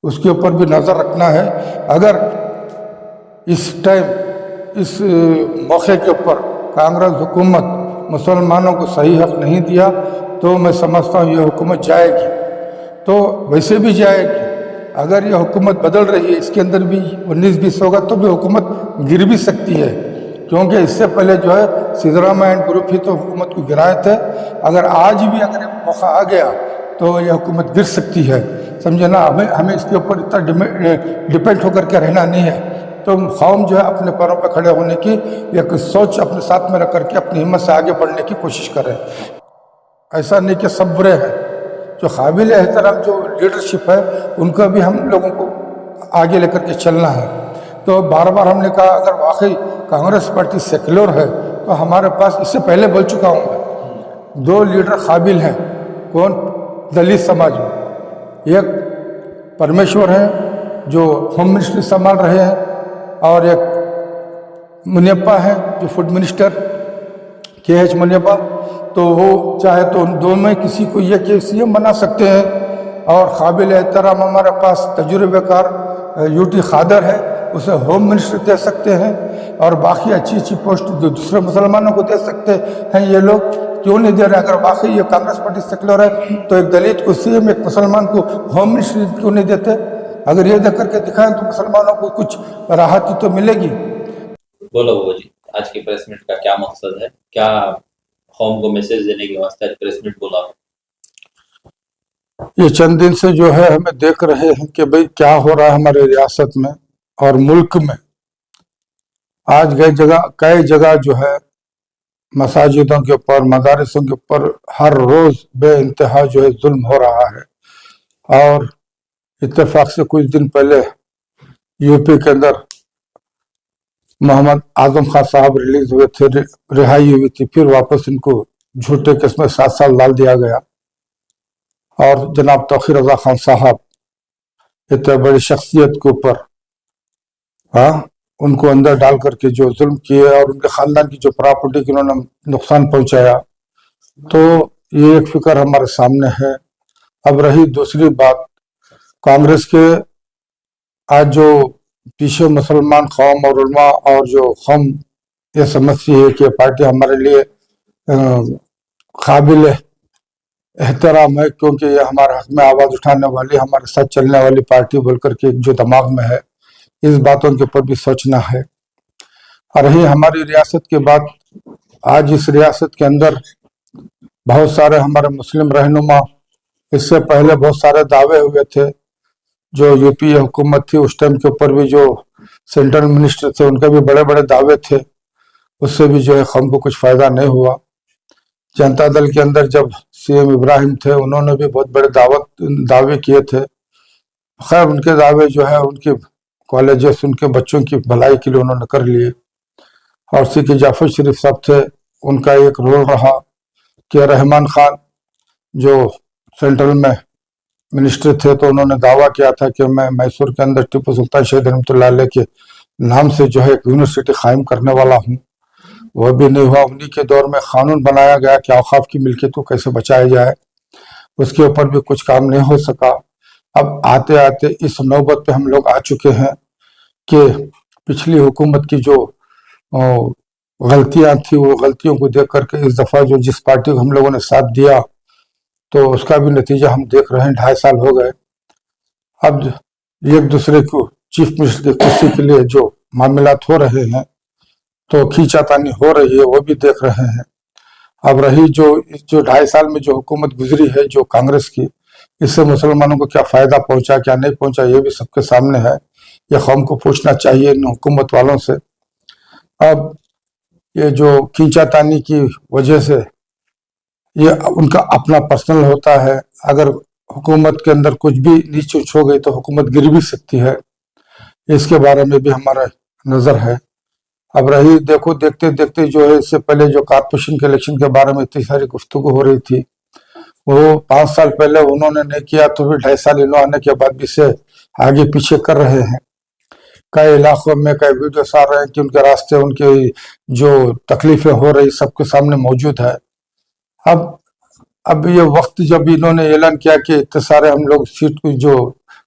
اس کے اوپر بھی نظر رکھنا ہے. اگر اس ٹائم اس موقع کے اوپر کانگریس حکومت مسلمانوں کو صحیح حق نہیں دیا تو میں سمجھتا ہوں یہ حکومت جائے گی. تو ویسے بھی جائے گی. اگر یہ حکومت بدل رہی ہے اس کے اندر بھی 19-20 ہوگا تو بھی حکومت گر بھی سکتی ہے، کیونکہ اس سے پہلے جو ہے سدھرامیا اینڈ گروپ ہی تو حکومت کو گرائے تھے. اگر آج بھی اگر موقع آ گیا تو یہ حکومت گر سکتی ہے، سمجھے نا. ہمیں اس کے اوپر اتنا ڈپینڈ ہو کر کے رہنا نہیں ہے. تو قوم جو ہے اپنے پیروں پہ کھڑے ہونے کی ایک سوچ اپنے ساتھ میں رکھ کر کے اپنی ہمت سے آگے بڑھنے کی کوشش کرے. ایسا نہیں کہ سب برے ہیں. جو قابل احترام جو لیڈرشپ ہے ان کا بھی ہم لوگوں کو آگے لے کر کے چلنا ہے. تو بار بار ہم نے کہا اگر واقعی کانگریس پارٹی سیکولر ہے تو ہمارے پاس اس سے پہلے بول چکا ہوں میں 2 لیڈر قابل ہیں. کون؟ دلت سماج میں ایک پرمیشور ہیں جو ہوم منسٹری سنبھال رہے ہیں، اور ایک منیپا ہیں جو فوڈ منسٹر KH منیپا. تو وہ چاہے تو ان دونوں میں کسی کو یہ کہ CM بنا سکتے ہیں. اور قابل احترام ہمارے پاس تجربے کار UT خادر ہے، اسے ہوم منسٹر دے سکتے ہیں. اور باقی اچھی پوسٹ جو دوسرے مسلمانوں کو دے سکتے ہیں یہ لوگ کیوں نہیں دے رہے؟ اگر واقعی یہ کانگریس پارٹی سیکولر ہے تو ایک دلت کو CM، ایک مسلمان کو ہوم منسٹر کیوں نہیں دیتے؟ اگر یہ دے کر کے دکھائیں تو مسلمانوں کو کچھ راحت تو ملے گی. بولو بابا جی، آج کی پریس میٹ کا کیا مقصد ہے؟ کیا قوم کو میسج دینے کے واسطے آج پریس میٹ بولا؟ یہ چند دن سے جو ہے ہمیں دیکھ رہے ہیں کہ بھئی کیا ہو رہا ہے ہمارے ریاست میں اور ملک میں. آج کئی جگہ جو ہے مساجدوں کے اوپر، مدارسوں کے اوپر ہر روز بے انتہا جو ہے ظلم ہو رہا ہے. اور اتفاق سے کچھ دن پہلے UP کے اندر محمد اعظم خان صاحب ریلیز ہوئے تھے، رہائی ہوئی تھی، پھر واپس ان کو جھوٹے کیس میں 7 سال ڈال دیا گیا. اور جناب توقیر رضا خان صاحب اتنے بڑی شخصیت کے اوپر ان کو اندر ڈال کر کے جو ظلم کیے اور ان کے خاندان کی جو پراپرٹی کی انہوں نے نقصان پہنچایا. تو یہ ایک فکر ہمارے سامنے ہے. اب رہی دوسری بات، کانگریس کے آج جو پیچھے مسلمان قوم اور علماء اور جو قوم یہ سمجھتی ہے کہ پارٹی ہمارے لیے قابل احترام ہے کیونکہ یہ ہمارے حق میں آواز اٹھانے والی، ہمارے ساتھ چلنے والی پارٹی بول کر کے جو دماغ میں ہے، اس باتوں کے اوپر بھی سوچنا ہے. اور رہی ہماری ریاست کے بات، آج اس ریاست کے اندر بہت سارے ہمارے مسلم رہنما، اس سے پہلے بہت سارے دعوے ہوئے تھے. جو UP حکومت تھی اس ٹائم کے اوپر بھی جو سینٹرل منسٹر تھے ان کے بھی بڑے بڑے دعوے تھے، اس سے بھی جو ہے قوم کو کچھ فائدہ نہیں ہوا. جنتا دل کے اندر جب CM ابراہیم تھے انہوں نے بھی بہت بڑے دعوے کیے تھے. خیر ان کے دعوے جو ہے ان کے کالجز، ان کے بچوں کی بھلائی کے لیے انہوں نے کر لیے. اور CK جعفر شریف صاحب تھے، ان کا ایک رول رہا کہ رحمان خان جو سینٹرل میں منسٹر تھے تو انہوں نے دعویٰ کیا تھا کہ میں میسور کے اندر ٹیپو سلطان شہید رحمۃ اللہ علیہ کے نام سے جو ہے ایک یونیورسٹی قائم کرنے والا ہوں. وہ بھی نہیں ہوا. انہی کے دور میں قانون بنایا گیا کہ اوقاف کی ملکیت کو کیسے بچایا جائے، اس کے اوپر بھی کچھ کام نہیں ہو سکا. اب آتے آتے اس نوبت پہ ہم لوگ آ چکے ہیں کہ پچھلی حکومت کی جو غلطیاں تھی وہ غلطیوں کو دیکھ کر کے اس دفعہ جو جس پارٹی کو ہم لوگوں نے ساتھ دیا تو اس کا بھی نتیجہ ہم دیکھ رہے ہیں. 2.5 سال ہو گئے. اب ایک دوسرے کو چیف منسٹر کی کرسی کے لیے جو معاملات ہو رہے ہیں تو کھینچا تانی ہو رہی ہے، وہ بھی دیکھ رہے ہیں. اب رہی جو 2.5 سال میں جو حکومت گزری ہے جو کانگریس کی، اس سے مسلمانوں کو کیا فائدہ پہنچا کیا نہیں پہنچا یہ بھی سب کے سامنے ہے. یہ قوم کو پوچھنا چاہیے ان حکومت والوں سے. اب یہ جو کھینچا تانی کی وجہ سے یہ ان کا اپنا پرسنل ہوتا ہے. اگر حکومت کے اندر کچھ بھی نیچ اونچ ہو گئی تو حکومت گر بھی سکتی ہے. اس کے بارے میں بھی ہمارا نظر ہے. اب رہی دیکھو دیکھتے دیکھتے جو ہے اس سے پہلے جو کارپوریشن کے الیکشن کے بارے میں اتنی ساری گفتگو ہو رہی تھی، وہ 5 سال پہلے انہوں نے نہیں کیا تو پھر 2.5 سال انہوں آنے کے بعد بھی سے آگے پیچھے کر رہے ہیں. کئی علاقوں میں کئی ویڈیوز آ رہے ہیں کہ ان کے راستے ان کی جو تکلیفیں ہو رہی سب کے سامنے موجود ہے. اب یہ وقت جب انہوں نے اعلان کیا کہ اتنے سارے ہم لوگ سیٹ جو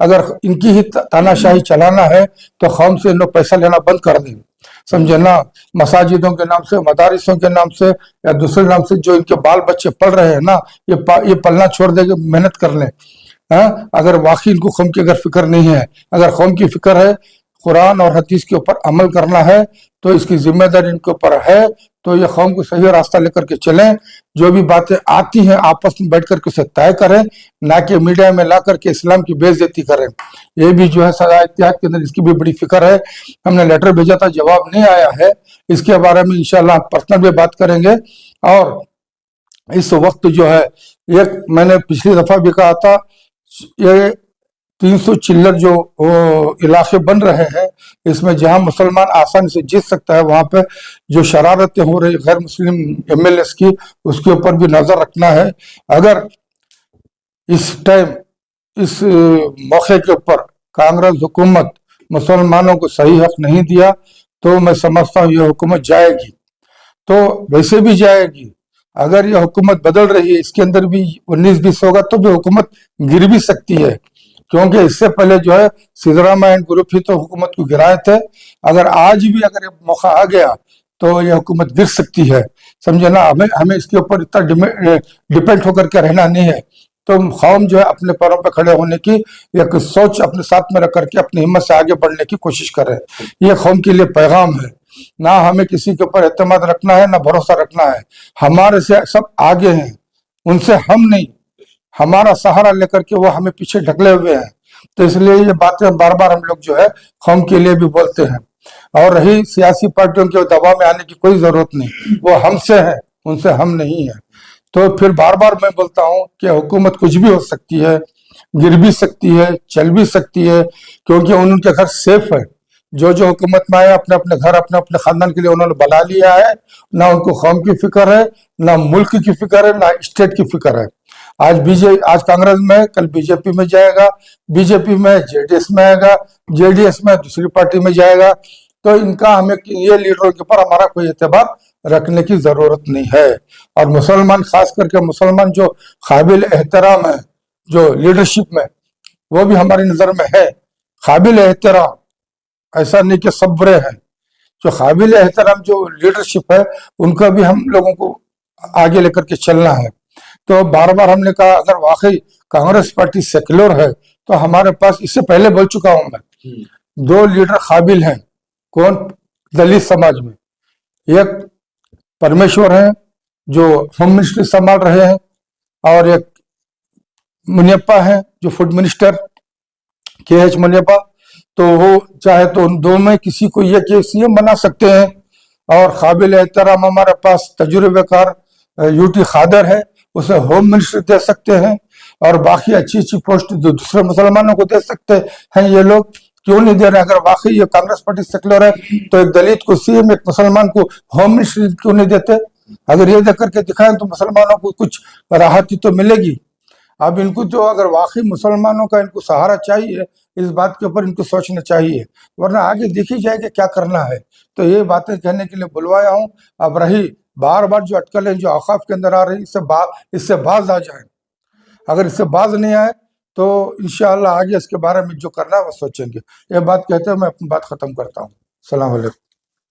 اگر ان کی ہی تاناشاہی چلانا ہے تو قوم سے ان لوگ پیسہ لینا بند کر دیں، سمجھے نا، مساجدوں کے نام سے، مدارسوں کے نام سے یا دوسرے نام سے جو ان کے بال بچے پڑھ رہے ہیں نا، یہ پلنا چھوڑ دے کے محنت کر لیں۔ اگر واقعی ان کو قوم کی اگر فکر نہیں ہے، اگر قوم کی فکر ہے، قرآن اور حدیث کے اوپر عمل کرنا ہے، تو اس کی ذمہ داری ان کے اوپر ہے، تو یہ قوم کو صحیح راستہ لے کر کے چلیں، جو بھی باتیں آتی ہیں آپس میں بیٹھ کر کے اسے طے کریں، نہ کہ میڈیا میں لا کر کے اسلام کی بے عزتی کریں۔ یہ بھی جو ہے سزائے اتحاد کے اندر اس کی بھی بڑی فکر ہے، ہم نے لیٹر بھیجا تھا، جواب نہیں آیا ہے، اس کے بارے میں انشاءاللہ ہم پرسنل بھی بات کریں گے۔ اور اس وقت جو ہے ایک میں نے پچھلی دفعہ بھی کہا تھا، یہ 300 چلر جو علاقے بن رہے ہیں، اس میں جہاں مسلمان آسانی سے جیت سکتا ہے، وہاں پہ جو شرارتیں ہو رہی غیر مسلم ایم ایل ایس کی، اس کے اوپر بھی نظر رکھنا ہے۔ اگر اس ٹائم اس موقع کے اوپر کانگریس حکومت مسلمانوں کو صحیح حق نہیں دیا تو میں سمجھتا ہوں یہ حکومت جائے گی، تو ویسے بھی جائے گی۔ اگر یہ حکومت بدل رہی ہے، اس کے اندر بھی 19-20 ہوگا تو بھی حکومت گر بھی سکتی ہے، کیونکہ اس سے پہلے جو ہے سدھرامیا گروپ ہی تو حکومت کو گرائے تھے۔ اگر آج بھی اگر یہ موقع آ گیا تو یہ حکومت گر سکتی ہے، سمجھے نا۔ ہمیں اس کے اوپر اتنا ڈیپینڈ ہو کر کے رہنا نہیں ہے، تو قوم جو ہے اپنے پیروں پہ کھڑے ہونے کی ایک سوچ اپنے ساتھ میں رکھ کر کے اپنی ہمت سے آگے بڑھنے کی کوشش کرے۔ یہ قوم کے لیے پیغام ہے، نہ ہمیں کسی کے اوپر اعتماد رکھنا ہے، نہ بھروسہ رکھنا ہے۔ ہمارے سے سب آگے ہیں، ان سے ہم نہیں، ہمارا سہارا لے کر کے وہ ہمیں پیچھے ڈھکلے ہوئے ہیں۔ تو اس لیے یہ باتیں بار بار ہم لوگ جو ہے قوم کے لیے بھی بولتے ہیں۔ اور رہی سیاسی پارٹیوں کے دباؤ میں آنے کی کوئی ضرورت نہیں، وہ ہم سے ہے، ان سے ہم نہیں ہیں۔ تو پھر بار بار میں بولتا ہوں کہ حکومت کچھ بھی ہو سکتی ہے، گر بھی سکتی ہے، چل بھی سکتی ہے، کیونکہ ان کے گھر سیف ہے۔ جو حکومت میں آئے اپنے اپنے گھر اپنے خاندان کے لیے انہوں نے بنا لیا ہے، نہ ان کو قوم کی فکر ہے، نہ ملک کی فکر ہے، نہ اسٹیٹ کی فکر ہے۔ آج کانگریس میں، کل بی جے پی میں جائے گا، بی جے پی میں جے ڈی ایس میں آئے گا، جے ڈی ایس میں دوسری پارٹی میں جائے گا۔ تو ان کا ہمیں یہ لیڈروں کے اوپر ہمارا کوئی اعتبار رکھنے کی ضرورت نہیں ہے۔ اور مسلمان، خاص کر کے مسلمان جو قابل احترام ہیں جو لیڈرشپ میں، وہ بھی ہماری نظر میں ہے قابل احترام، ایسا نہیں کہ سب برے ہیں۔ جو قابل احترام جو لیڈرشپ ہے، ان کا بھی ہم لوگوں کو آگے لے کر کے چلنا ہے۔ تو بار بار ہم نے کہا اگر واقعی کانگریس پارٹی سیکولر ہے تو ہمارے پاس، اس سے پہلے بول چکا ہوں میں، 2 لیڈر قابل ہیں۔ کون؟ دلت سماج میں ایک پرمیشور ہیں جو ہوم منسٹری سنبھال رہے ہیں، اور ایک منیپا ہیں جو فوڈ منسٹر، کے ایچ منیپا۔ تو وہ چاہے تو ان دو میں کسی کو یہ کہ سی ایم بنا سکتے ہیں۔ اور قابل احترام ہمارے پاس تجربے کار یو ٹی خادر ہے، اسے ہوم منسٹر دے سکتے ہیں، اور باقی اچھی پوسٹ دوسرے مسلمانوں کو دے سکتے ہیں۔ یہ لوگ کیوں نہیں دے رہے؟ اگر واقعی یہ کانگریس پارٹی سیکولر ہے تو ایک دلت کو سی ایم، ایک مسلمان کو ہوم منسٹر کیوں نہیں دیتے؟ اگر یہ دے کر کے دکھائیں تو مسلمانوں کو کچھ راحت تو ملے گی۔ اب ان کو جو اگر واقعی مسلمانوں کا ان کو سہارا چاہیے، اس بات کے اوپر ان کو سوچنا چاہیے، ورنہ آگے دیکھی جائے کہ کیا کرنا ہے۔ تو یہ باتیں کہنے کے لیے بلوایا ہوں۔ اب رہی بار بار جو اٹکلیں جو اوقاف کے اندر آ رہی، اس سے باز آ جائیں۔ اگر اس سے باز نہیں آئے تو انشاءاللہ آگے اس کے بارے میں جو کرنا ہے وہ سوچیں گے۔ یہ بات کہتے ہوئے میں اپنی بات ختم کرتا ہوں۔ السلام علیکم۔